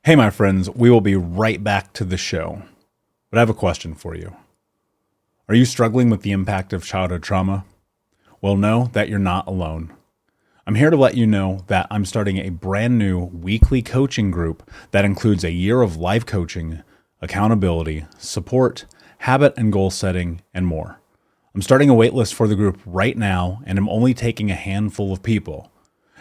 Hey, my friends, we will be right back to the show. But I have a question for you. Are you struggling with the impact of childhood trauma? Well, know that you're not alone. I'm here to let you know that I'm starting a brand new weekly coaching group that includes a year of life coaching, accountability, support, habit and goal setting, and more. I'm starting a waitlist for the group right now, and I'm only taking a handful of people.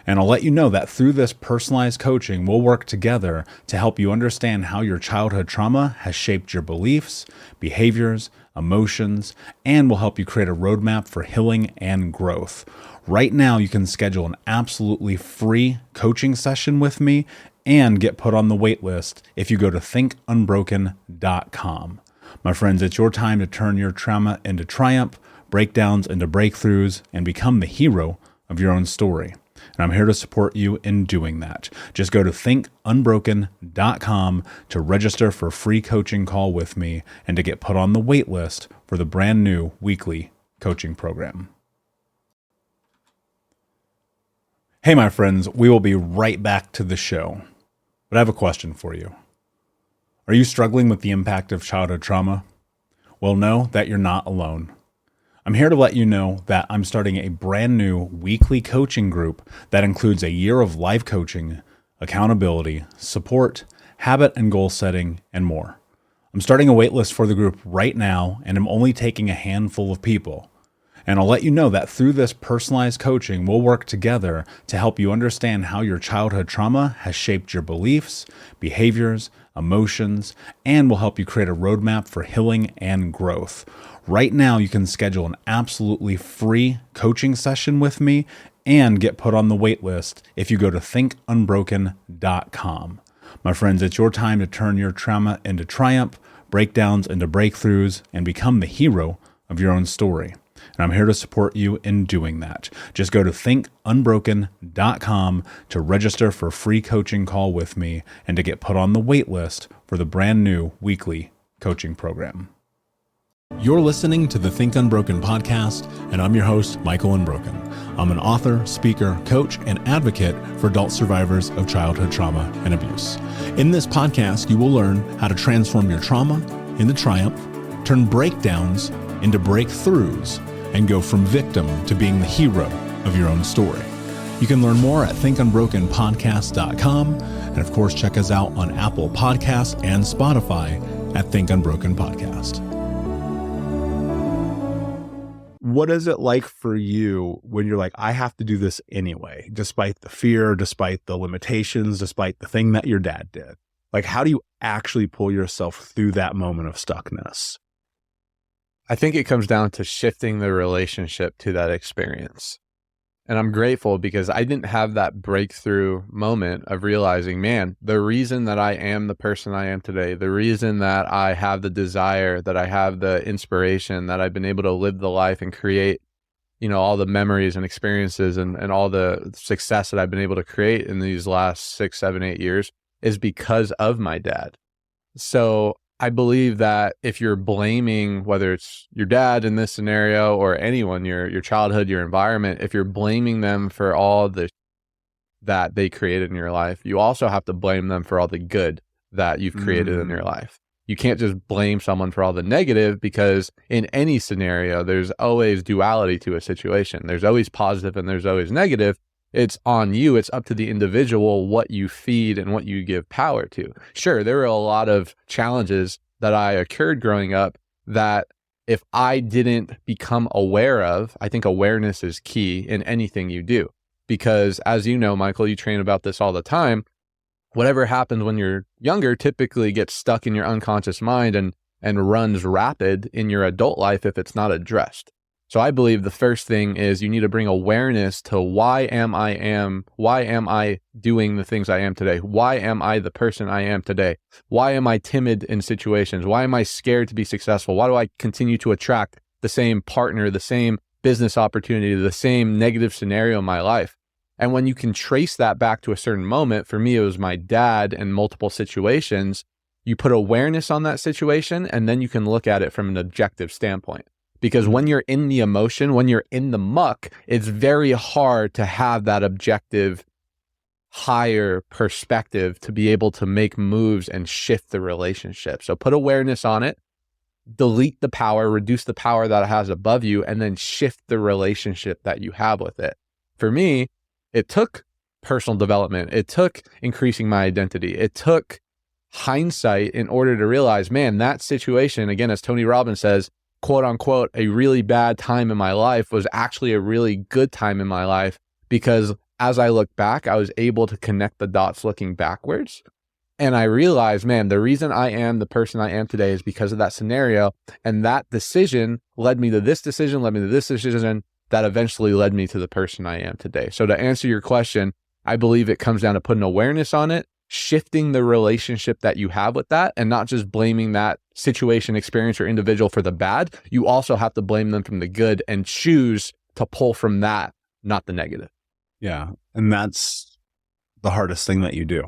And I'll let you know that through this personalized coaching, we'll work together to help you understand how your childhood trauma has shaped your beliefs, behaviors, emotions, and will help you create a roadmap for healing and growth. Right now, you can schedule an absolutely free coaching session with me and get put on the wait list if you go to thinkunbroken.com. My friends, it's your time to turn your trauma into triumph, breakdowns into breakthroughs, and become the hero of your own story. And I'm here to support you in doing that. Just go to thinkunbroken.com to register for a free coaching call with me and to get put on the wait list for the brand new weekly coaching program. Hey, my friends, we will be right back to the show. But I have a question for you. Are you struggling with the impact of childhood trauma? Well, know that you're not alone. I'm here to let you know that I'm starting a brand new weekly coaching group that includes a year of life coaching, accountability, support, habit and goal setting, and more. I'm starting a waitlist for the group right now, and I'm only taking a handful of people. And I'll let you know that through this personalized coaching, we'll work together to help you understand how your childhood trauma has shaped your beliefs, behaviors, emotions, and will help you create a roadmap for healing and growth. Right now, you can schedule an absolutely free coaching session with me and get put on the wait list if you go to thinkunbroken.com. My friends, it's your time to turn your trauma into triumph, breakdowns into breakthroughs, and become the hero of your own story. And I'm here to support you in doing that. Just go to thinkunbroken.com to register for a free coaching call with me and to get put on the wait list for the brand new weekly coaching program. You're listening to the Think Unbroken podcast, and I'm your host, Michael Unbroken. I'm an author, speaker, coach, and advocate for adult survivors of childhood trauma and abuse. In this podcast, you will learn how to transform your trauma into triumph, turn breakdowns into breakthroughs, and go from victim to being the hero of your own story. You can learn more at thinkunbrokenpodcast.com, and of course, check us out on Apple Podcasts and Spotify at Think Unbroken Podcast. What is it like for you when you're like, I have to do this anyway, despite the fear, despite the limitations, despite the thing that your dad did? Like, how do you actually pull yourself through that moment of stuckness? I think it comes down to shifting the relationship to that experience. And I'm grateful because I didn't have that breakthrough moment of realizing, man, the reason that I am the person I am today, the reason that I have the desire, that I have the inspiration, that I've been able to live the life and create, all the memories and experiences and all the success that I've been able to create in these last 6, 7, 8 years is because of my dad. So I believe that if you're blaming, whether it's your dad in this scenario or anyone, your childhood, your environment, if you're blaming them for all that they created in your life, you also have to blame them for all the good that you've created in your life. You can't just blame someone for all the negative, because in any scenario, there's always duality to a situation. There's always positive and there's always negative. It's on you. It's up to the individual what you feed and what you give power to. Sure, there were a lot of challenges that I occurred growing up that if I didn't become aware of, I think awareness is key in anything you do. Because as you know, Michael, you train about this all the time. Whatever happens when you're younger typically gets stuck in your unconscious mind and runs rapid in your adult life if it's not addressed. So I believe the first thing is you need to bring awareness to why am I doing the things I am today? Why am I the person I am today? Why am I timid in situations? Why am I scared to be successful? Why do I continue to attract the same partner, the same business opportunity, the same negative scenario in my life? And when you can trace that back to a certain moment, for me, it was my dad and multiple situations, you put awareness on that situation, and then you can look at it from an objective standpoint. Because when you're in the emotion, when you're in the muck, it's very hard to have that objective higher perspective to be able to make moves and shift the relationship. So put awareness on it, delete the power, reduce the power that it has above you, and then shift the relationship that you have with it. For me, it took personal development. It took increasing my identity. It took hindsight in order to realize, man, that situation, again, as Tony Robbins says, quote unquote, a really bad time in my life was actually a really good time in my life, because as I look back, I was able to connect the dots looking backwards. And I realized, man, the reason I am the person I am today is because of that scenario. And that decision led me to this decision, led me to this decision that eventually led me to the person I am today. So to answer your question, I believe it comes down to putting awareness on it, shifting the relationship that you have with that, and not just blaming that situation, experience, or individual for the bad. You also have to blame them from the good and choose to pull from that, not the negative. Yeah. And that's the hardest thing that you do,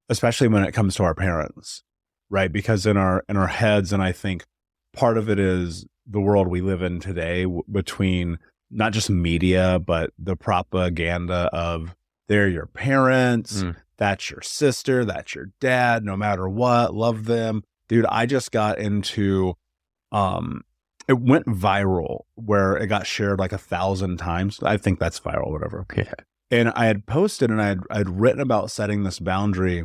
especially when it comes to our parents, right? Because in our heads, and I think part of it is the world we live in today, between not just media, but the propaganda of they're your parents, that's your sister, that's your dad, no matter what, love them. Dude, I just got into, it went viral where it got shared like 1,000 times. I think that's viral, whatever. Yeah. And I had posted and I'd written about setting this boundary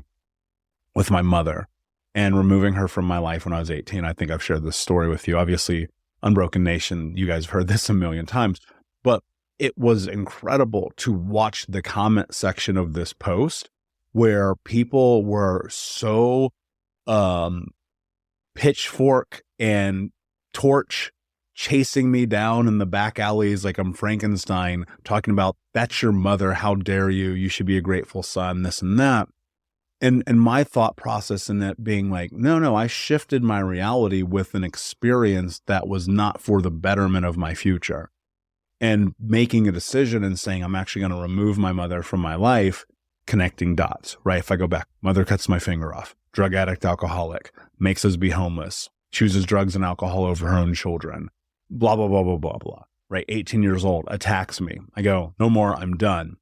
with my mother and removing her from my life when I was 18. I think I've shared this story with you. Obviously, Unbroken Nation, you guys have heard this a million times, but it was incredible to watch the comment section of this post where people were so pitchfork and torch chasing me down in the back alleys like I'm Frankenstein, talking about, that's your mother, how dare you, you should be a grateful son, this and that. And my thought process in it being like, no, I shifted my reality with an experience that was not for the betterment of my future. And making a decision and saying, I'm actually going to remove my mother from my life, connecting dots, right? If I go back, mother cuts my finger off, drug addict, alcoholic, makes us be homeless, chooses drugs and alcohol over her own children, blah, blah, blah, blah, blah, blah, right? 18 years old, attacks me. I go, no more, I'm done.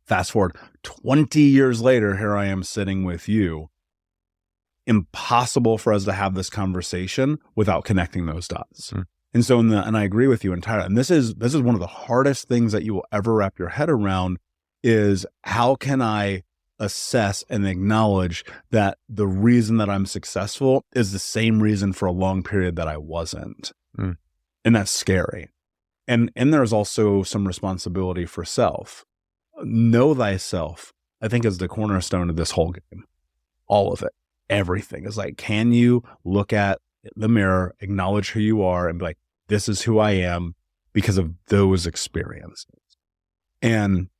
Fast forward 20 years later, here I am sitting with you. Impossible for us to have this conversation without connecting those dots. And so, and I agree with you entirely. And this is one of the hardest things that you will ever wrap your head around, is how can I assess and acknowledge that the reason that I'm successful is the same reason for a long period that I wasn't. And that's scary. And there's also some responsibility for self. Know thyself, I think, is the cornerstone of this whole game. All of it, everything is like, can you look at the mirror, acknowledge who you are, and be like, this is who I am because of those experiences. And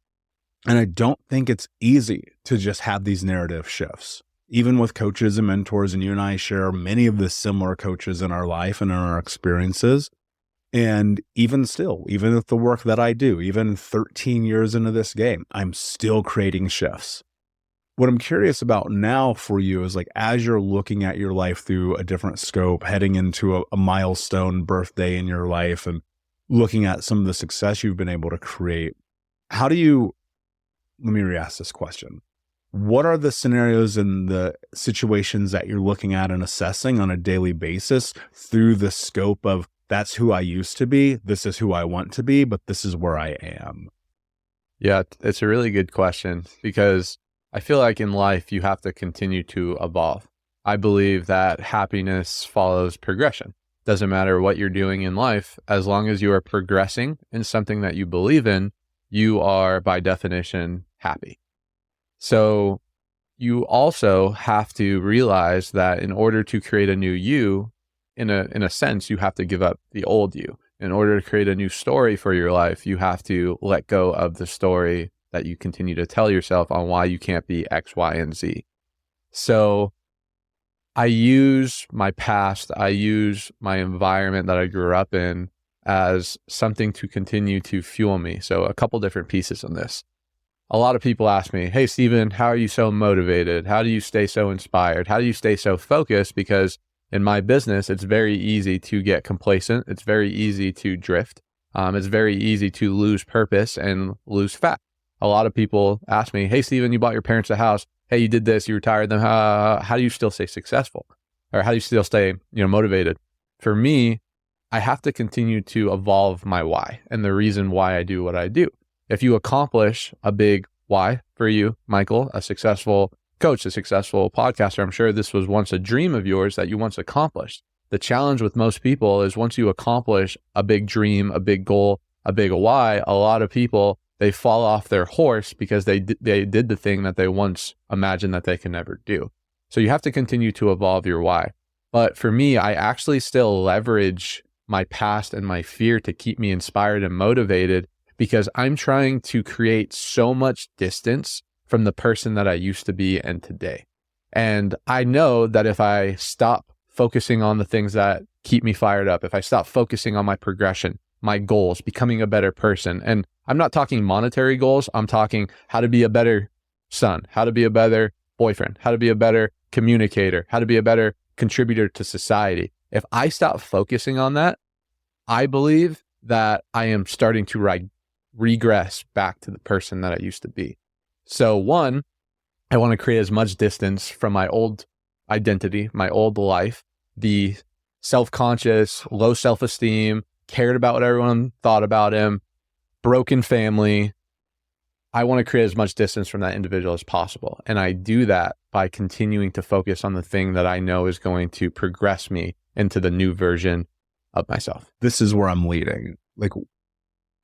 I don't think it's easy to just have these narrative shifts. Even with coaches and mentors, and you and I share many of the similar coaches in our life and in our experiences. And even still, even with the work that I do, even 13 years into this game, I'm still creating shifts. What I'm curious about now for you is, like, as you're looking at your life through a different scope, heading into a milestone birthday in your life and looking at some of the success you've been able to create, how do you, let me re-ask this question. What are the scenarios and the situations that you're looking at and assessing on a daily basis through the scope of, that's who I used to be, this is who I want to be, but this is where I am? Yeah, it's a really good question, because I feel like in life, you have to continue to evolve. I believe that happiness follows progression. Doesn't matter what you're doing in life, as long as you are progressing in something that you believe in, you are by definition happy. So you also have to realize that in order to create a new you, in a sense, you have to give up the old you. In order to create a new story for your life, you have to let go of the story that you continue to tell yourself on why you can't be X, Y, and Z. So I use my past, I use my environment that I grew up in as something to continue to fuel me. So a couple different pieces on this. A lot of people ask me, hey, Stephen, how are you so motivated? How do you stay so inspired? How do you stay so focused? Because in my business, it's very easy to get complacent. It's very easy to drift. It's very easy to lose purpose and lose fat. A lot of people ask me, hey, Steven, you bought your parents a house. Hey, you did this, you retired them. How do you still stay successful? Or how do you still stay, motivated? For me, I have to continue to evolve my why and the reason why I do what I do. If you accomplish a big why for you, Michael, a successful coach, a successful podcaster, I'm sure this was once a dream of yours that you once accomplished. The challenge with most people is once you accomplish a big dream, a big goal, a big why, a lot of people, they fall off their horse because they did the thing that they once imagined that they can never do. So you have to continue to evolve your why. But for me, I actually still leverage my past and my fear to keep me inspired and motivated because I'm trying to create so much distance from the person that I used to be and today. And I know that if I stop focusing on the things that keep me fired up, if I stop focusing on my progression, my goals, becoming a better person, and I'm not talking monetary goals, I'm talking how to be a better son, how to be a better boyfriend, how to be a better communicator, how to be a better contributor to society. If I stop focusing on that, I believe that I am starting to regress back to the person that I used to be. So one, I want to create as much distance from my old identity, my old life, the self-conscious, low self-esteem, cared about what everyone thought about him, broken family. I want to create as much distance from that individual as possible. And I do that by continuing to focus on the thing that I know is going to progress me into the new version of myself. This is where I'm leading. Like,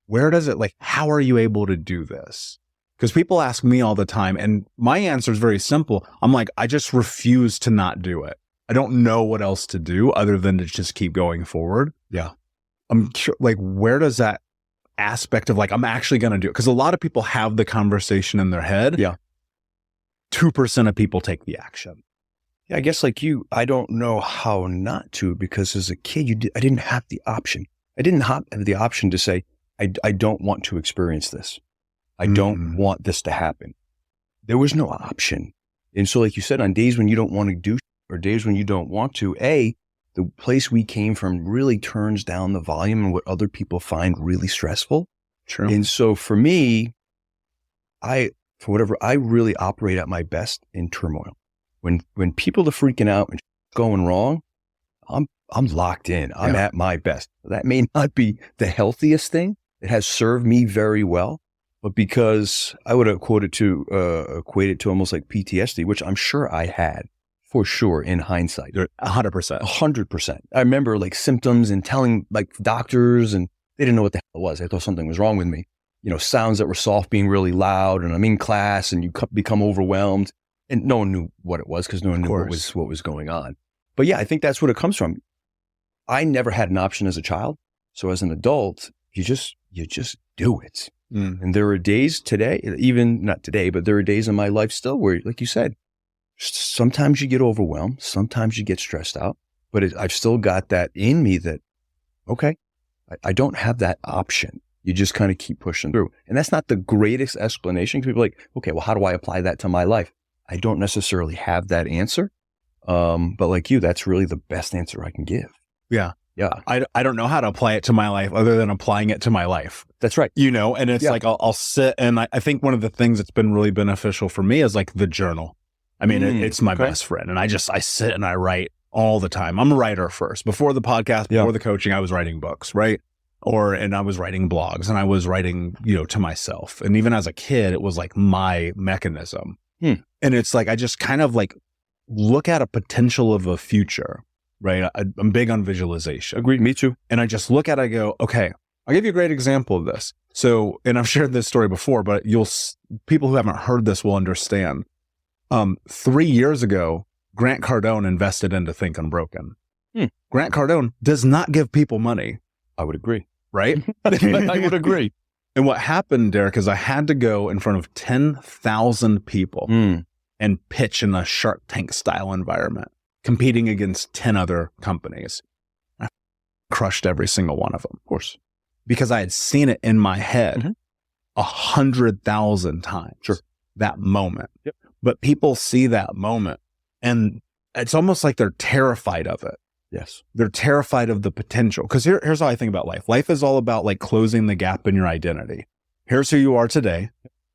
where does it, like, how are you able to do this? Because people ask me all the time, and my answer is very simple. I'm like, I just refuse to not do it. I don't know what else to do other than to just keep going forward. Yeah. I'm sure, like, where does that aspect of, like, I'm actually going to do it? Because a lot of people have the conversation in their head. Yeah. 2% of people take the action. Yeah, I guess like you, I don't know how not to, because as a kid, I didn't have the option. I didn't have the option to say, I don't want to experience this. I don't want this to happen. There was no option. And so like you said, on days when you don't want to do or days when you don't want to, the place we came from really turns down the volume and what other people find really stressful. True. And so for me, I really operate at my best in turmoil. When people are freaking out and going wrong, I'm locked in. I'm at my best. That may not be the healthiest thing. It has served me very well, but because I would equate it to almost like PTSD, which I'm sure I had for sure in hindsight. 100%. 100%. I remember like symptoms and telling like doctors, and they didn't know what the hell it was. I thought something was wrong with me. Sounds that were soft being really loud, and I'm in class and you become overwhelmed, and no one knew what it was because no one knew what was going on. But yeah, I think that's what it comes from. I never had an option as a child. So as an adult, you just do it. And there are days today, even not today, but there are days in my life still where, like you said, sometimes you get overwhelmed, sometimes you get stressed out, but I've still got that in me that, okay, I don't have that option. You just kind of keep pushing through. And that's not the greatest explanation. People are like, okay, well, how do I apply that to my life? I don't necessarily have that answer. But like you, that's really the best answer I can give. Yeah. Yeah. I don't know how to apply it to my life other than applying it to my life. That's right. And it's like, I'll sit, and I think one of the things that's been really beneficial for me is like the journal. I mean, it's my best friend, and I sit and I write all the time. I'm a writer first. Before the podcast, before the coaching, I was writing books, right? And I was writing blogs, and I was writing, to myself. And even as a kid, it was like my mechanism. And it's like, I just kind of like look at a potential of a future, right? I'm big on visualization. Agreed. Me too. And I just look at it, I go, okay, I'll give you a great example of this. So, and I've shared this story before, but people who haven't heard this will understand. 3 years ago, Grant Cardone invested into Think Unbroken. Grant Cardone does not give people money. I would agree. Right? I would agree. And what happened, Derik, is I had to go in front of 10,000 people and pitch in a Shark Tank style environment, competing against 10 other companies. I crushed every single one of them, of course, because I had seen it in my head 100,000 times. Sure. That moment. Yep. But people see that moment, and it's almost like they're terrified of it. Yes. They're terrified of the potential. Because here's how I think about life. Life is all about like closing the gap in your identity. Here's who you are today.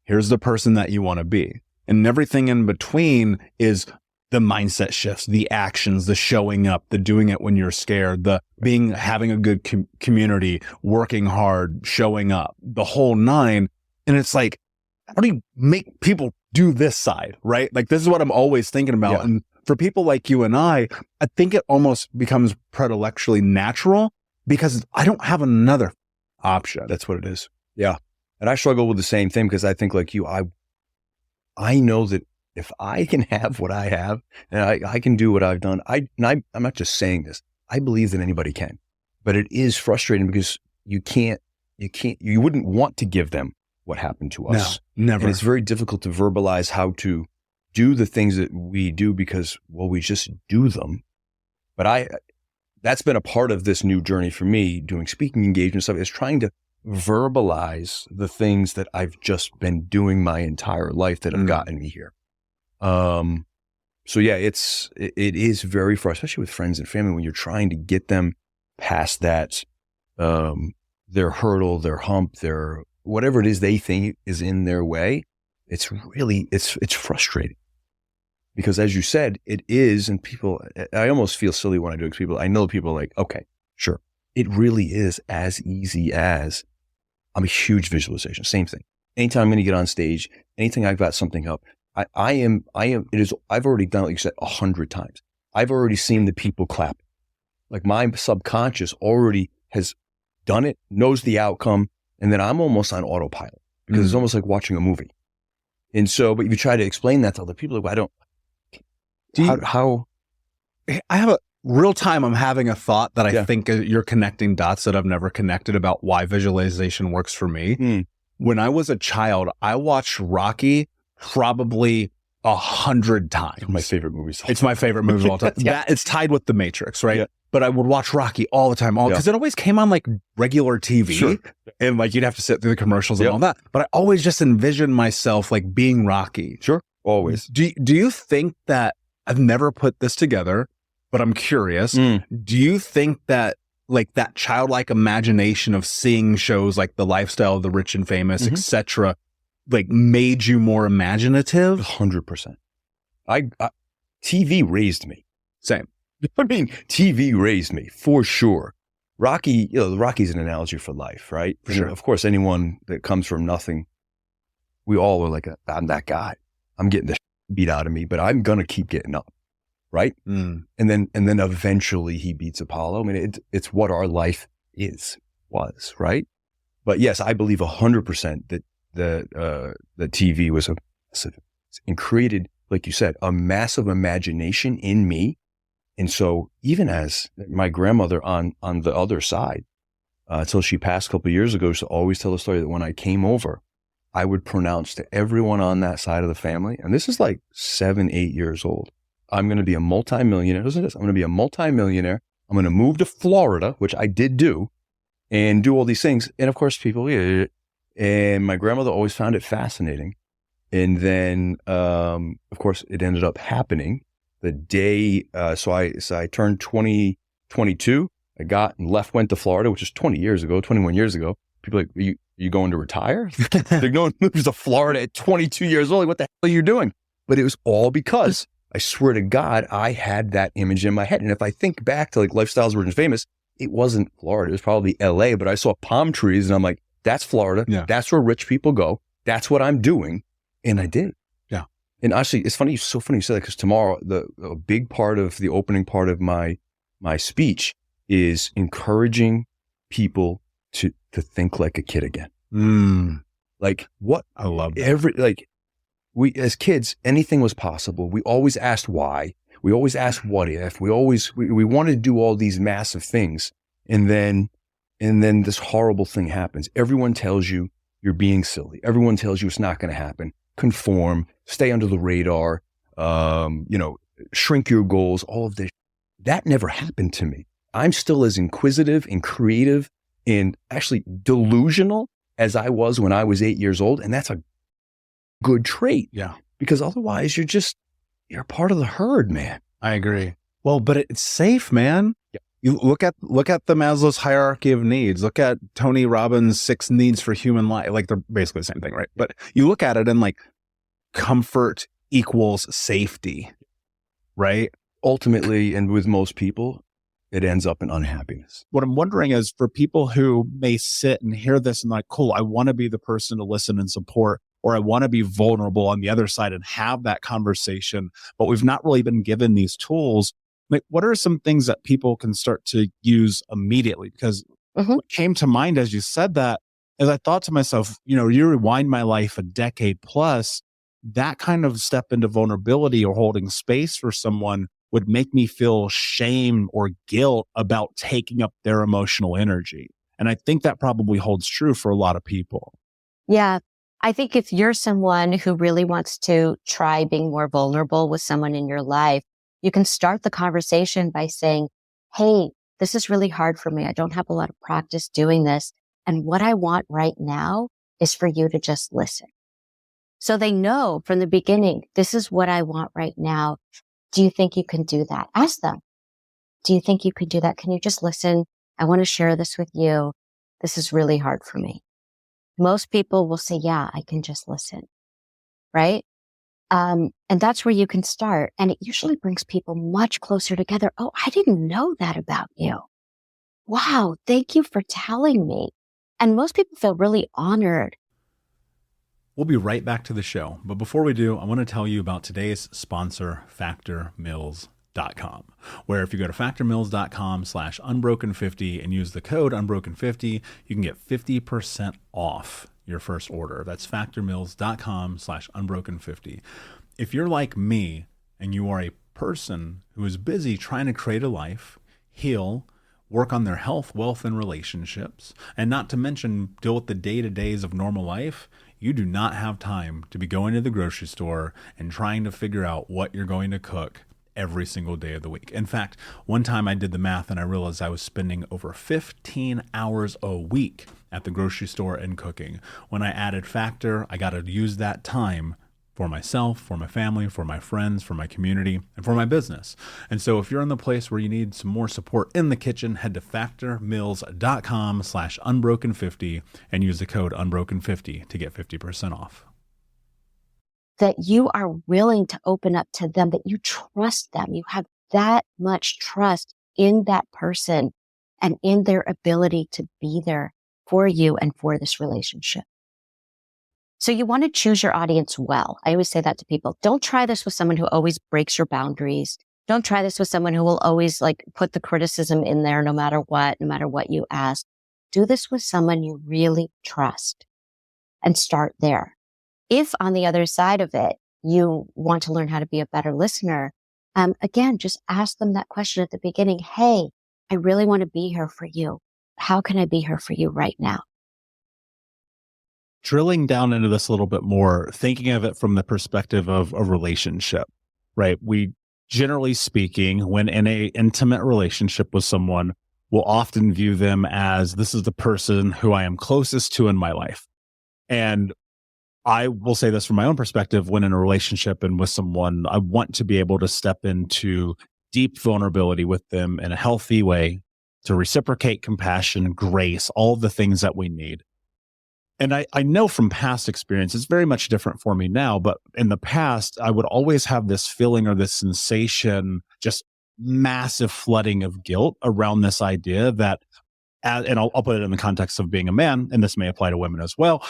here's the person that you want to be. And everything in between is the mindset shifts, the actions, the showing up, the doing it when you're scared, the having a good community, working hard, showing up, the whole nine. And it's like, how do you make people do this side, right? Like, this is what I'm always thinking about. Yeah. And for people like you and I think it almost becomes predilectually natural because I don't have another option. That's what it is. Yeah. And I struggle with the same thing because I think like you, I know that if I can have what I have and I can do what I've done, I'm not just saying this. I believe that anybody can, but it is frustrating because you wouldn't want to give them what happened to us. No, never. And it's very difficult to verbalize how to do the things that we do because, well, we just do them. But that's been a part of this new journey for me, doing speaking engagement stuff, is trying to verbalize the things that I've just been doing my entire life that have gotten me here. So yeah, it is very frustrating, especially with friends and family, when you're trying to get them past that, their hurdle, their hump, their whatever it is they think is in their way. It's really, it's frustrating because, as you said, it is. And people, I almost feel silly when I do it. I know people are like, okay, sure. It really is as easy as, I'm a huge visualization, same thing. Anytime I'm going to get on stage, anything I've got something up, I've already done it, like you said, 100 times. I've already seen the people clap. Like my subconscious already has done it, knows the outcome. And then I'm almost on autopilot because it's almost like watching a movie. And so, but if you try to explain that to other people, like, I have a real time. I'm having a thought that I think you're connecting dots that I've never connected about why visualization works for me. When I was a child, I watched Rocky probably 100 times. My favorite movies. It's my favorite movie of all time. It's tied with The Matrix, right? Yeah. But I would watch Rocky all the time, because it always came on like regular TV, and like you'd have to sit through the commercials and all that. But I always just envisioned myself like being Rocky. Sure, always. Do you think that, I've never put this together, but I'm curious. Do you think that like that childlike imagination of seeing shows like The Lifestyle of the Rich and Famous, etc., like made you more imaginative? 100%. TV raised me. Same. I mean, TV raised me for sure. Rocky, Rocky's an analogy for life, right? For sure. Of course, anyone that comes from nothing, we all are like, I'm that guy. I'm getting the beat out of me, but I'm going to keep getting up. Right. And then eventually he beats Apollo. I mean, it's what our life was. Right. But yes, I believe 100% that the TV was and created, like you said, a massive imagination in me. And so even as my grandmother on the other side, until she passed a couple of years ago, used to always tell the story that when I came over, I would pronounce to everyone on that side of the family, and this is like 7, 8 years old, I'm going to be a multimillionaire. Listen to this. I'm going to be a multimillionaire. I'm going to move to Florida, which I did do, and do all these things. And of course, people, and my grandmother always found it fascinating. And then, of course, it ended up happening the day. So I turned 22. I got and went to Florida, which is 21 years ago. People are like, you going to retire? They're going to move to Florida at 22 years old. Like, what the hell are you doing? But it was all because, I swear to God, I had that image in my head. And if I think back to like Lifestyles Rich and Famous, it wasn't Florida. It was probably LA, but I saw palm trees and I'm like, that's Florida. Yeah. That's where rich people go. That's what I'm doing. And I did. Yeah. And actually, it's funny. It's so funny you said that, because tomorrow, a big part of the opening part of my speech is encouraging people to think like a kid again. Like what? I love that. We, as kids, anything was possible. We always asked why. We always asked what if. We wanted to do all these massive things. And then this horrible thing happens. Everyone tells you you're being silly. Everyone tells you it's not going to happen. Conform, stay under the radar, shrink your goals, all of this. That never happened to me. I'm still as inquisitive and creative and actually delusional as I was when I was 8 years old. And that's a good trait. Yeah. Because otherwise you're part of the herd, man. I agree. Well, but it's safe, man. Yeah. You look at the Maslow's hierarchy of needs. Look at Tony Robbins' 6 needs for human life. Like, they're basically the same thing, right? But you look at it and like comfort equals safety, right? Ultimately, and with most people, it ends up in unhappiness. What I'm wondering is for people who may sit and hear this and like, cool, I want to be the person to listen and support, or I want to be vulnerable on the other side and have that conversation, but we've not really been given these tools. Like, what are some things that people can start to use immediately? Because what came to mind as you said that is I thought to myself, you rewind my life a decade plus, that kind of step into vulnerability or holding space for someone would make me feel shame or guilt about taking up their emotional energy. And I think that probably holds true for a lot of people. Yeah. I think if you're someone who really wants to try being more vulnerable with someone in your life, you can start the conversation by saying, hey, this is really hard for me. I don't have a lot of practice doing this. And what I want right now is for you to just listen. So they know from the beginning, this is what I want right now. Do you think you can do that? Ask them. Do you think you could do that? Can you just listen? I want to share this with you. This is really hard for me. Most people will say, yeah, I can just listen. Right? And that's where you can start. And it usually brings people much closer together. Oh, I didn't know that about you. Wow. Thank you for telling me. And most people feel really honored. We'll be right back to the show. But before we do, I want to tell you about today's sponsor, factormeals.com, where if you go to factormeals.com/unbroken50 and use the code unbroken50, you can get 50% off your first order. That's factormeals.com/unbroken50. If you're like me and you are a person who is busy trying to create a life, heal, work on their health, wealth, and relationships, and not to mention deal with the day-to-days of normal life, you do not have time to be going to the grocery store and trying to figure out what you're going to cook every single day of the week. In fact, one time I did the math and I realized I was spending over 15 hours a week at the grocery store and cooking. When I added Factor, I got to use that time for myself, for my family, for my friends, for my community, and for my business. And so if you're in the place where you need some more support in the kitchen, head to factormeals.com/unbroken50 and use the code unbroken50 to get 50% off. That you are willing to open up to them, that you trust them. You have that much trust in that person and in their ability to be there for you and for this relationship. So you want to choose your audience well. I always say that to people. Don't try this with someone who always breaks your boundaries. Don't try this with someone who will always like put the criticism in there no matter what you ask. Do this with someone you really trust and start there. If on the other side of it, you want to learn how to be a better listener, again, just ask them that question at the beginning. Hey, I really want to be here for you. How can I be here for you right now? Drilling down into this a little bit more, thinking of it from the perspective of a relationship, right? We, generally speaking, when in a intimate relationship with someone, will often view them as this is the person who I am closest to in my life. And I will say this from my own perspective, when in a relationship and with someone, I want to be able to step into deep vulnerability with them in a healthy way to reciprocate compassion, grace, all of the things that we need. And I know from past experience, it's very much different for me now, but in the past, I would always have this feeling or this sensation, just massive flooding of guilt around this idea that, and I'll put it in the context of being a man, and this may apply to women as well,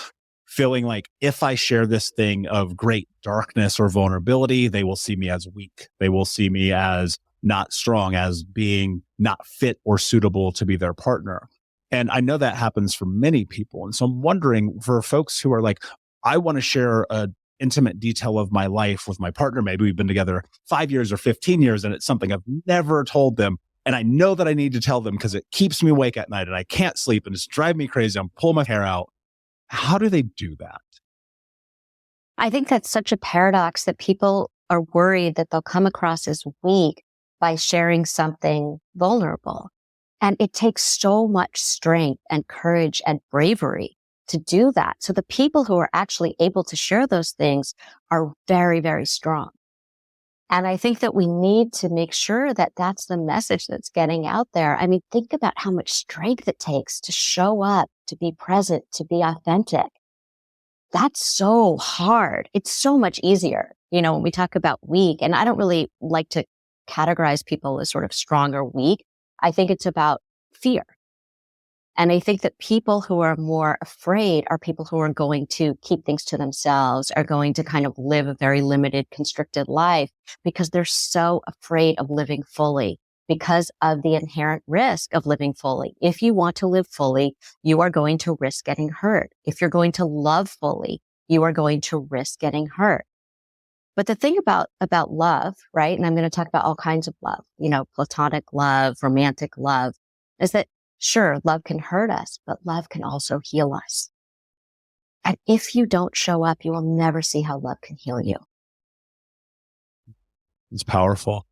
feeling like if I share this thing of great darkness or vulnerability, they will see me as weak. They will see me as not strong, as being not fit or suitable to be their partner. And I know that happens for many people. And so I'm wondering for folks who are like, I want to share an intimate detail of my life with my partner. Maybe we've been together 5 years or 15 years, and it's something I've never told them. And I know that I need to tell them because it keeps me awake at night and I can't sleep and it's driving me crazy. I'm pulling my hair out. How do they do that? I think that's such a paradox that people are worried that they'll come across as weak by sharing something vulnerable. And it takes so much strength and courage and bravery to do that. So the people who are actually able to share those things are very, very strong. And I think that we need to make sure that that's the message that's getting out there. I mean, think about how much strength it takes to show up, to be present, to be authentic. That's so hard. It's so much easier, when we talk about weak, and I don't really like to categorize people as sort of strong or weak. I think it's about fear. And I think that people who are more afraid are people who are going to keep things to themselves, are going to kind of live a very limited, constricted life because they're so afraid of living fully because of the inherent risk of living fully. If you want to live fully, you are going to risk getting hurt. If you're going to love fully, you are going to risk getting hurt. But the thing about love, right? And I'm going to talk about all kinds of love, platonic love, romantic love, is that sure, love can hurt us, but love can also heal us. And if you don't show up, you will never see how love can heal you. It's powerful.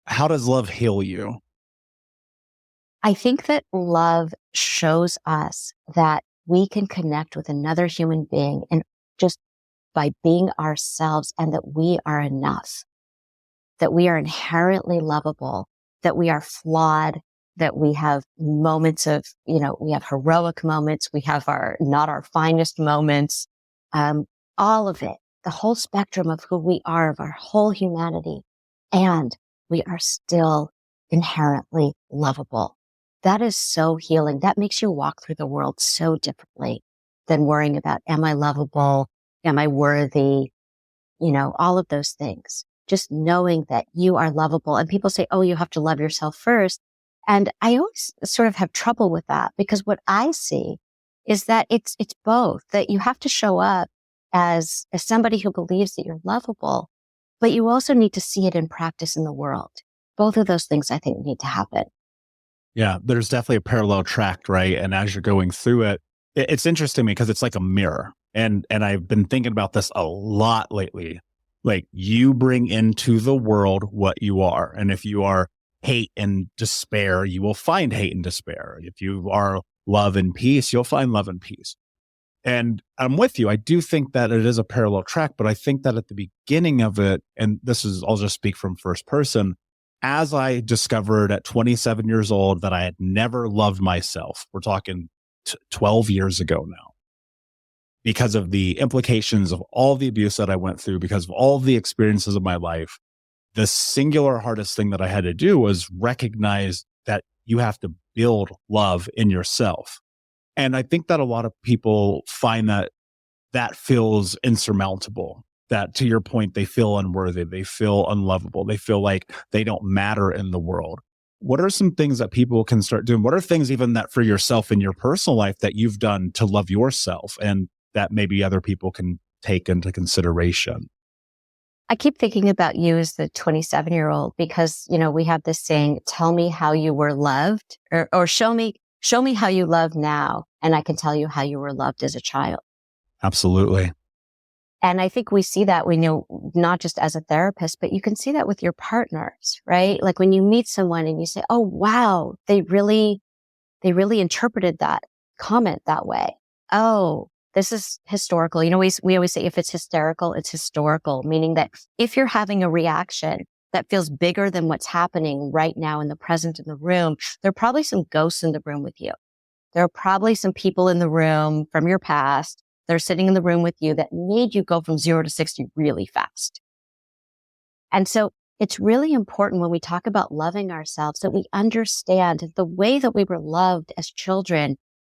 How does love heal you? I think that love shows us that we can connect with another human being and just by being ourselves, and that we are enough, that we are inherently lovable, that we are flawed, that we have moments of, we have heroic moments, we have not our finest moments, all of it, the whole spectrum of who we are, of our whole humanity. And we are still inherently lovable. That is so healing. That makes you walk through the world so differently than worrying about, am I lovable? Am I worthy? All of those things. Just knowing that you are lovable. And people say, oh, you have to love yourself first. And I always sort of have trouble with that because what I see is that it's both, that you have to show up as somebody who believes that you're lovable, but you also need to see it in practice in the world. Both of those things I think need to happen. Yeah, there's definitely a parallel track, right? And as you're going through it, it's interesting to me because it's like a mirror. And I've been thinking about this a lot lately. Like you bring into the world what you are. And if you are hate and despair, you will find hate and despair. If you are love and peace, you'll find love and peace. And I'm with you. I do think that it is a parallel track, but I think that at the beginning of it, and I'll just speak from first person, as I discovered at 27 years old that I had never loved myself, we're talking 12 years ago now, because of the implications of all the abuse that I went through, because of all the experiences of my life, the singular hardest thing that I had to do was recognize that you have to build love in yourself. And I think that a lot of people find that feels insurmountable, that to your point, they feel unworthy, they feel unlovable, they feel like they don't matter in the world. What are some things that people can start doing? What are things even that for yourself in your personal life that you've done to love yourself and that maybe other people can take into consideration? I keep thinking about you as the 27-year-old because, we have this saying, tell me how you were loved or show me how you love now. And I can tell you how you were loved as a child. Absolutely. And I think we see that not just as a therapist, but you can see that with your partners, right? Like when you meet someone and you say, oh, wow, they really interpreted that comment that way. Oh, this is historical. We always say if it's hysterical, it's historical, meaning that if you're having a reaction that feels bigger than what's happening right now in the present in the room, there are probably some ghosts in the room with you. There are probably some people in the room from your past that are sitting in the room with you that made you go from 0 to 60 really fast. And so it's really important when we talk about loving ourselves that we understand that the way that we were loved as children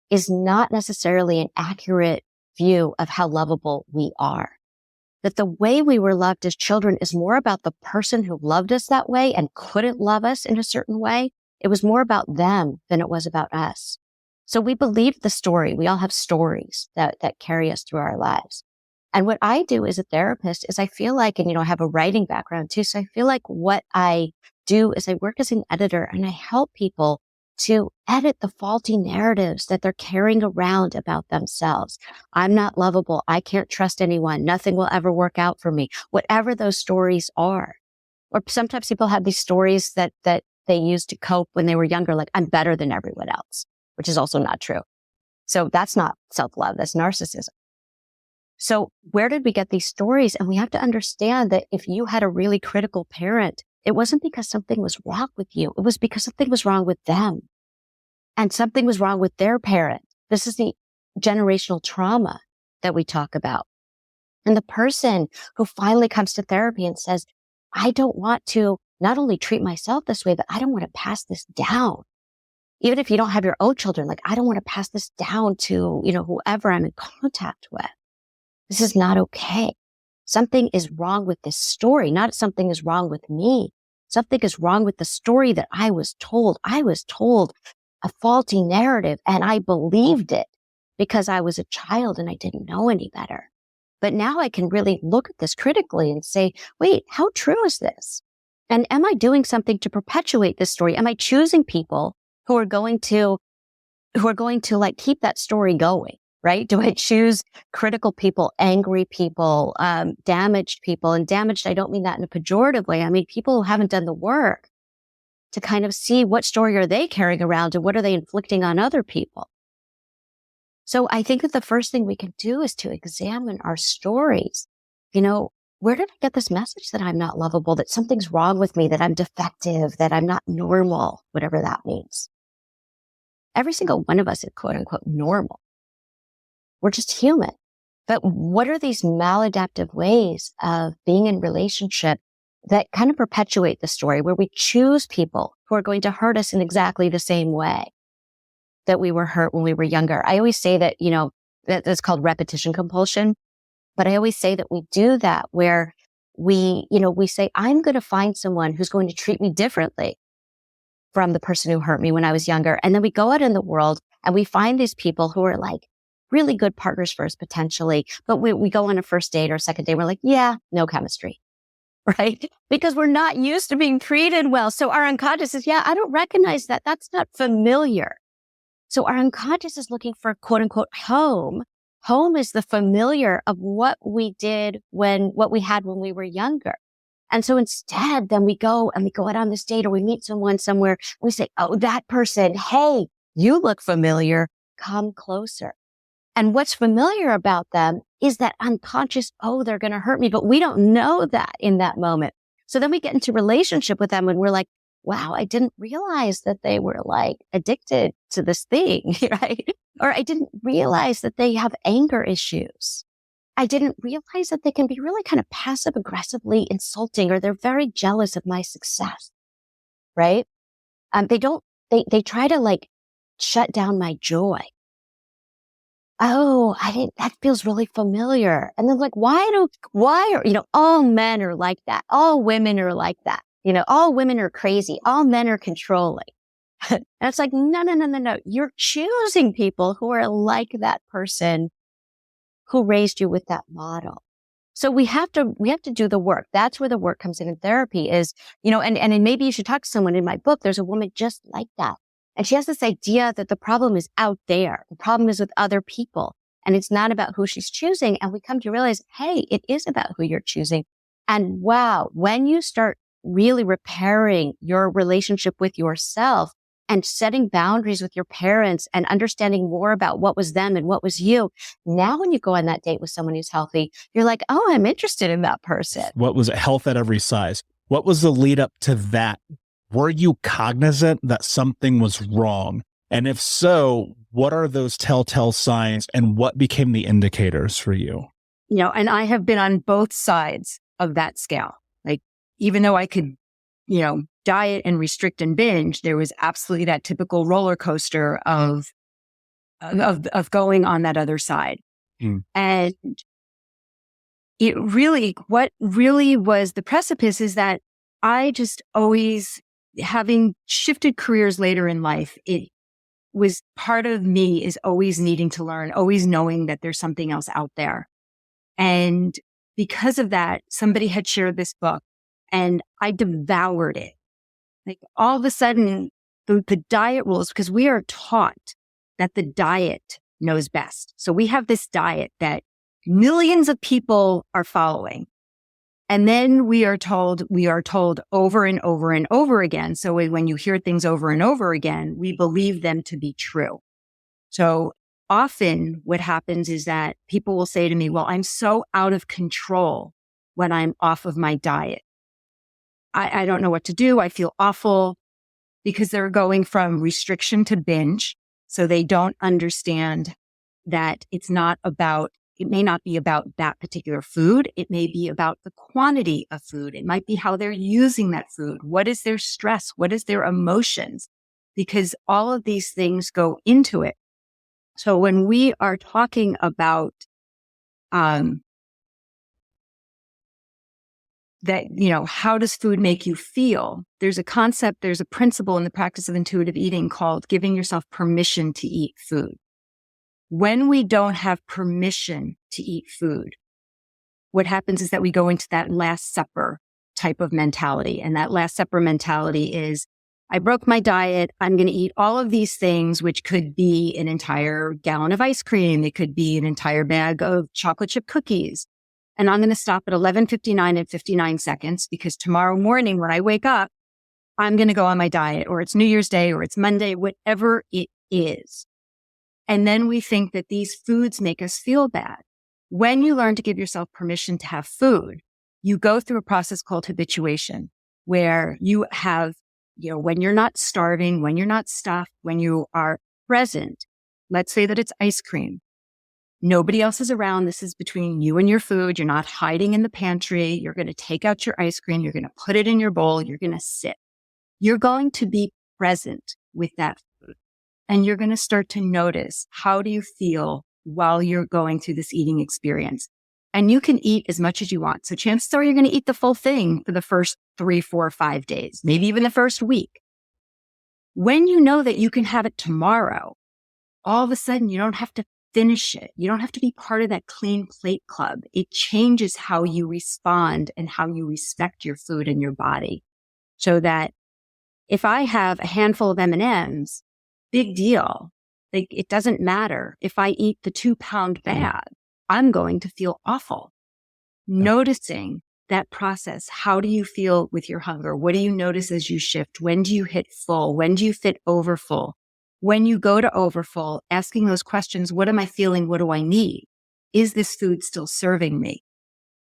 is not necessarily an accurate view of how lovable we are. That the way we were loved as children is more about the person who loved us that way and couldn't love us in a certain way. It was more about them than it was about us. So we believed the story. We all have stories that carry us through our lives. And what I do as a therapist is I feel like, and I have a writing background too, so I feel like what I do is I work as an editor and I help people to edit the faulty narratives that they're carrying around about themselves. I'm not lovable. I can't trust anyone. Nothing will ever work out for me. Whatever those stories are. Or sometimes people have these stories that they used to cope when they were younger, like I'm better than everyone else, which is also not true. So that's not self-love. That's narcissism. So where did we get these stories? And we have to understand that if you had a really critical parent, it wasn't because something was wrong with you. It was because something was wrong with them and something was wrong with their parent. This is the generational trauma that we talk about. And the person who finally comes to therapy and says, I don't want to not only treat myself this way, but I don't want to pass this down. Even if you don't have your own children, like, I don't want to pass this down to, whoever I'm in contact with. This is not okay. Something is wrong with this story, not something is wrong with me. Something is wrong with the story that I was told. I was told a faulty narrative and I believed it because I was a child and I didn't know any better. But now I can really look at this critically and say, wait, how true is this? And am I doing something to perpetuate this story? Am I choosing people who are going to like keep that story going, right? Do I choose critical people, angry people, damaged people? And damaged, I don't mean that in a pejorative way. I mean people who haven't done the work to kind of see what story are they carrying around and what are they inflicting on other people. So I think that the first thing we can do is to examine our stories. Where did I get this message that I'm not lovable, that something's wrong with me, that I'm defective, that I'm not normal, whatever that means? Every single one of us is quote unquote normal. We're just human. But what are these maladaptive ways of being in relationship that kind of perpetuate the story where we choose people who are going to hurt us in exactly the same way that we were hurt when we were younger? I always say that, that's called repetition compulsion. But I always say that we do that where we say, I'm going to find someone who's going to treat me differently from the person who hurt me when I was younger. And then we go out in the world and we find these people who are like really good partners for us potentially. But we go on a first date or a second date. We're like, yeah, no chemistry, right? Because we're not used to being treated well. So our unconscious is, I don't recognize that. That's not familiar. So our unconscious is looking for quote unquote home. Home is the familiar of what we did what we had when we were younger. And so instead, then we go out on this date or we meet someone somewhere. We say, oh, that person, hey, you look familiar. Come closer. And what's familiar about them is that unconscious, oh, they're going to hurt me. But we don't know that in that moment. So then we get into relationship with them and we're like, wow, I didn't realize that they were like addicted to this thing, right? Or I didn't realize that they have anger issues. I didn't realize that they can be really kind of passive aggressively insulting, or they're very jealous of my success, right? They try to like shut down my joy. Oh, that feels really familiar. And then like, why are, all men are like that. All women are like that. All women are crazy. All men are controlling. And it's like, no. You're choosing people who are like that person who raised you with that model. So we have to do the work. That's where the work comes in therapy is, and maybe you should talk to someone. In my book, there's a woman just like that. And she has this idea that the problem is out there. The problem is with other people. And it's not about who she's choosing. And we come to realize, hey, it is about who you're choosing. And wow, when you start really repairing your relationship with yourself and setting boundaries with your parents and understanding more about what was them and what was you. Now, when you go on that date with someone who's healthy, you're like, oh, I'm interested in that person. What was it? Health at every size. What was the lead up to that? Were you cognizant that something was wrong? And if so, what are those telltale signs and what became the indicators for you? And I have been on both sides of that scale. Like, even though I could, diet and restrict and binge, there was absolutely that typical roller coaster of going on that other side. And what really was the precipice is that I just always, having shifted careers later in life, it was part of me is always needing to learn, always knowing that there's something else out there. And because of that, somebody had shared this book and I devoured it. Like all of a sudden, the diet rules, because we are taught that the diet knows best. So we have this diet that millions of people are following. And then we are told over and over and over again. So when you hear things over and over again, we believe them to be true. So often what happens is that people will say to me, well, I'm so out of control when I'm off of my diet. I don't know what to do. I feel awful, because they're going from restriction to binge. So they don't understand that it may not be about that particular food. It may be about the quantity of food. It might be how they're using that food. What is their stress? What is their emotions? Because all of these things go into it. So when we are talking about that, how does food make you feel? There's a concept, there's a principle in the practice of intuitive eating called giving yourself permission to eat food. When we don't have permission to eat food, what happens is that we go into that Last Supper type of mentality. And that Last Supper mentality is, I broke my diet. I'm going to eat all of these things, which could be an entire gallon of ice cream. It could be an entire bag of chocolate chip cookies. And I'm going to stop at 11:59 and 59 seconds, because tomorrow morning when I wake up, I'm going to go on my diet, or it's New Year's Day, or it's Monday, whatever it is. And then we think that these foods make us feel bad. When you learn to give yourself permission to have food, you go through a process called habituation, where you have, when you're not starving, when you're not stuffed, when you are present, let's say that it's ice cream. Nobody else is around. This is between you and your food. You're not hiding in the pantry. You're going to take out your ice cream. You're going to put it in your bowl. You're going to sit. You're going to be present with that food. And you're going to start to notice, how do you feel while you're going through this eating experience? And you can eat as much as you want. So chances are you're going to eat the full thing for the first 3, 4, 5 days, maybe even the first week. When you know that you can have it tomorrow, all of a sudden you don't have to finish it. You don't have to be part of that clean plate club. It changes how you respond and how you respect your food and your body. So that if I have a handful of M&Ms, big deal. It doesn't matter. If I eat the 2-pound bag, I'm going to feel awful. Yeah. Noticing that process. How do you feel with your hunger? What do you notice as you shift? When do you hit full? When do you fit over full? When you go to overfull, asking those questions, what am I feeling? What do I need? Is this food still serving me?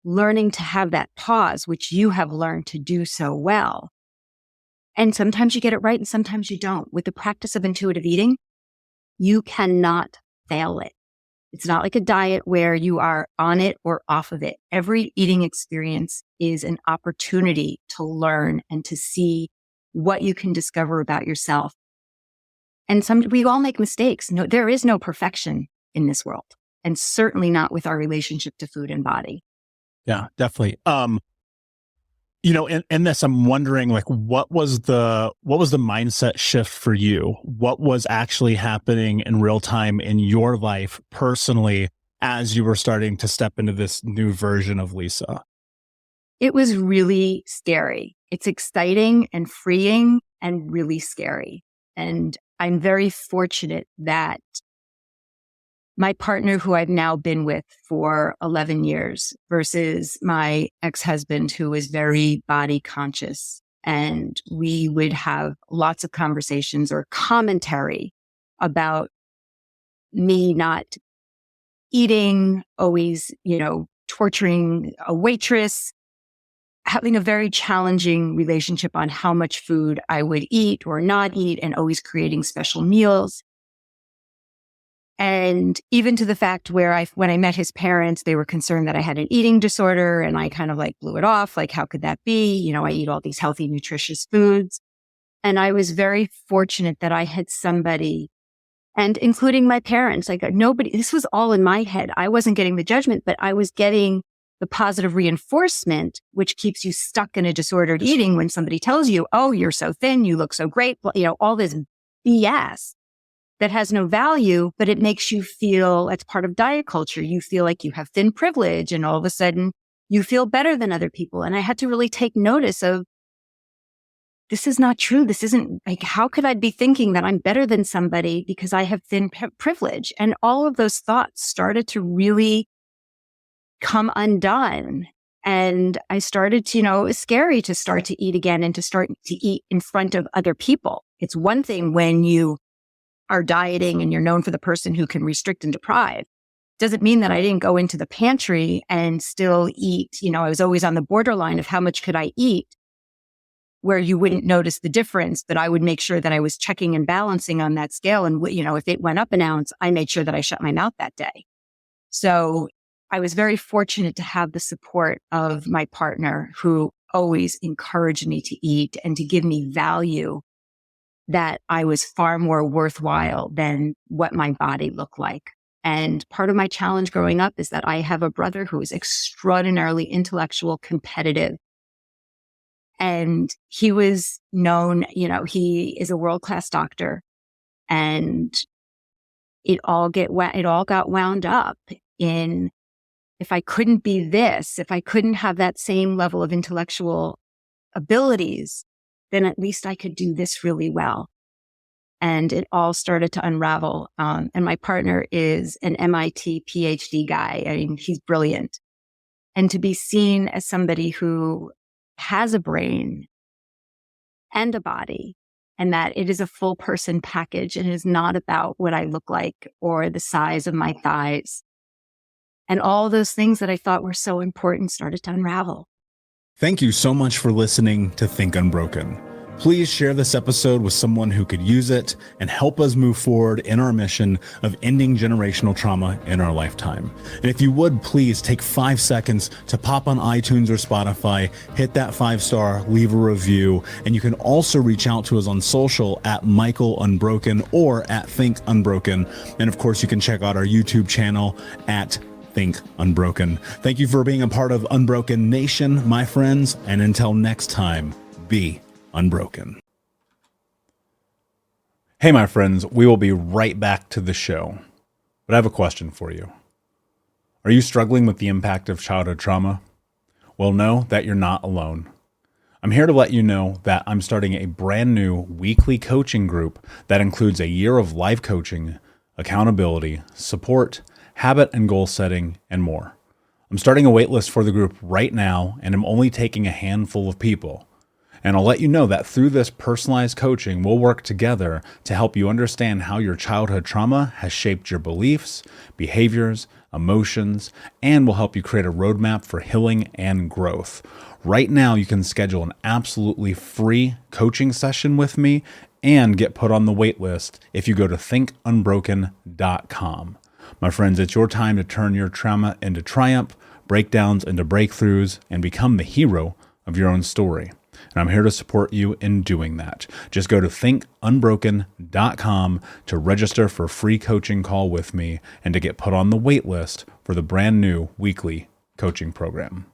Learning to have that pause, which you have learned to do so well. And sometimes you get it right and sometimes you don't. With the practice of intuitive eating, you cannot fail it. It's not like a diet where you are on it or off of it. Every eating experience is an opportunity to learn and to see what you can discover about yourself. And we all make mistakes. No, there is no perfection in this world, and certainly not with our relationship to food and body. Yeah, definitely. In this, I'm wondering, like, what was the mindset shift for you? What was actually happening in real time in your life personally as you were starting to step into this new version of Lisa? It was really scary. It's exciting and freeing and really scary. And I'm very fortunate that my partner, who I've now been with for 11 years, versus my ex-husband, who is very body conscious. And we would have lots of conversations or commentary about me not eating, always, torturing a waitress, having a very challenging relationship on how much food I would eat or not eat, and always creating special meals. And even to the fact where when I met his parents, they were concerned that I had an eating disorder, and I kind of blew it off. How could that be? I eat all these healthy, nutritious foods. And I was very fortunate that I had somebody, and including my parents, nobody, this was all in my head. I wasn't getting the judgment, but I was getting the positive reinforcement, which keeps you stuck in a disordered eating when somebody tells you, oh, you're so thin, you look so great, all this BS that has no value, but it makes you feel, it's part of diet culture. You feel like you have thin privilege, and all of a sudden you feel better than other people. And I had to really take notice of, this is not true. This isn't, how could I be thinking that I'm better than somebody because I have thin privilege? And all of those thoughts started to really come undone. And I started to, it was scary to start to eat again and to start to eat in front of other people. It's one thing when you are dieting and you're known for the person who can restrict and deprive, doesn't mean that I didn't go into the pantry and still eat. I was always on the borderline of how much could I eat, where you wouldn't notice the difference, but I would make sure that I was checking and balancing on that scale. And, if it went up an ounce, I made sure that I shut my mouth that day. So I was very fortunate to have the support of my partner, who always encouraged me to eat and to give me value, that I was far more worthwhile than what my body looked like. And part of my challenge growing up is that I have a brother who is extraordinarily intellectual, competitive. And he was known, he is a world-class doctor, and it all got wound up in, if I couldn't be this, if I couldn't have that same level of intellectual abilities, then at least I could do this really well. And it all started to unravel. And my partner is an MIT PhD guy. I mean, he's brilliant. And to be seen as somebody who has a brain and a body, and that it is a full person package and is not about what I look like or the size of my thighs. And all those things that I thought were so important started to unravel. Thank you so much for listening to Think Unbroken. Please share this episode with someone who could use it and help us move forward in our mission of ending generational trauma in our lifetime. And if you would, please take 5 seconds to pop on iTunes or Spotify, hit that 5-star, leave a review, and you can also reach out to us on social at Michael Unbroken or at Think Unbroken. And of course, you can check out our YouTube channel at Think Unbroken. Thank you for being a part of Unbroken Nation, my friends, and until next time, be unbroken. Hey, my friends, we will be right back to the show, but I have a question for you. Are you struggling with the impact of childhood trauma? Well, know that you're not alone. I'm here to let you know that I'm starting a brand new weekly coaching group that includes a year of live coaching, accountability, support, habit and goal setting, and more. I'm starting a waitlist for the group right now, and I'm only taking a handful of people. And I'll let you know that through this personalized coaching, we'll work together to help you understand how your childhood trauma has shaped your beliefs, behaviors, emotions, and will help you create a roadmap for healing and growth. Right now, you can schedule an absolutely free coaching session with me and get put on the wait list if you go to thinkunbroken.com. My friends, it's your time to turn your trauma into triumph, breakdowns into breakthroughs, and become the hero of your own story. And I'm here to support you in doing that. Just go to thinkunbroken.com to register for a free coaching call with me and to get put on the wait list for the brand new weekly coaching program.